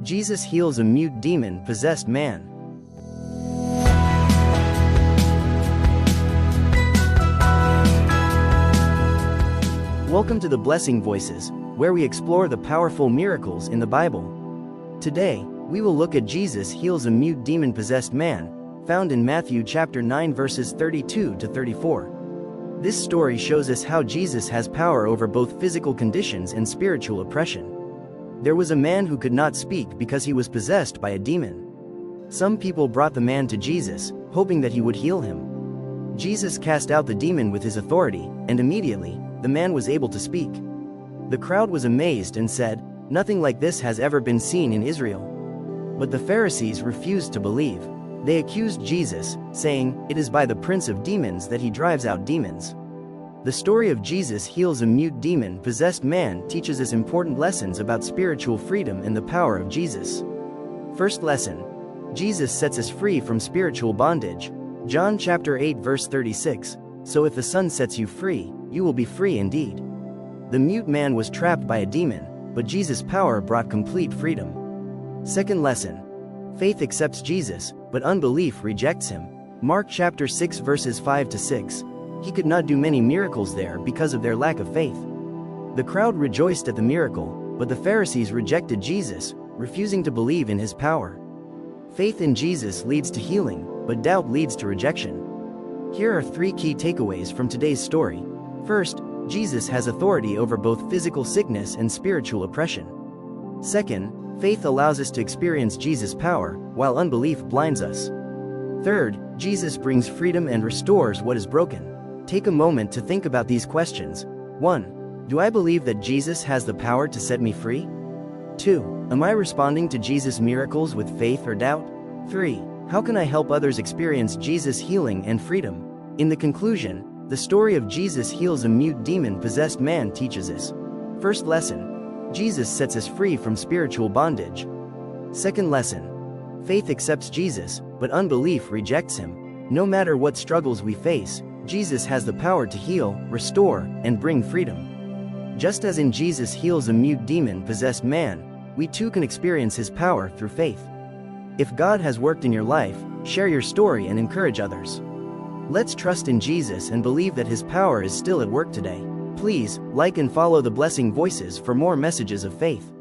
Jesus heals a mute demon-possessed man. Welcome to the Blessing Voices, where we explore the powerful miracles in the Bible. Today, we will look at Jesus heals a mute demon-possessed man, found in Matthew chapter 9 verses 32 to 34. This story shows us how Jesus has power over both physical conditions and spiritual oppression. There was a man who could not speak because he was possessed by a demon. Some people brought the man to Jesus, hoping that he would heal him. Jesus cast out the demon with his authority, and immediately, the man was able to speak. The crowd was amazed and said, "Nothing like this has ever been seen in Israel." But the Pharisees refused to believe. They accused Jesus, saying, "It is by the prince of demons that he drives out demons." The story of Jesus heals a mute demon-possessed man teaches us important lessons about spiritual freedom and the power of Jesus. First lesson: Jesus sets us free from spiritual bondage. John chapter 8 verse 36, "So if the Son sets you free, you will be free indeed." The mute man was trapped by a demon, but Jesus' power brought complete freedom. Second lesson: faith accepts Jesus, but unbelief rejects him. Mark chapter 6 verses 5 to 6. He could not do many miracles there because of their lack of faith. The crowd rejoiced at the miracle, but the Pharisees rejected Jesus, refusing to believe in his power. Faith in Jesus leads to healing, but doubt leads to rejection. Here are three key takeaways from today's story. First, Jesus has authority over both physical sickness and spiritual oppression. Second, faith allows us to experience Jesus' power, while unbelief blinds us. Third, Jesus brings freedom and restores what is broken. Take a moment to think about these questions. 1. Do I believe that Jesus has the power to set me free? 2. Am I responding to Jesus' miracles with faith or doubt? 3. How can I help others experience Jesus' healing and freedom? In the conclusion, the story of Jesus heals a mute demon-possessed man teaches us. First lesson: Jesus sets us free from spiritual bondage. Second lesson: faith accepts Jesus, but unbelief rejects him. No matter what struggles we face, Jesus has the power to heal, restore, and bring freedom. Just as in Jesus heals a mute demon-possessed man, we too can experience his power through faith. If God has worked in your life, share your story and encourage others. Let's trust in Jesus and believe that his power is still at work today. Please, like and follow the Blessing Voices for more messages of faith.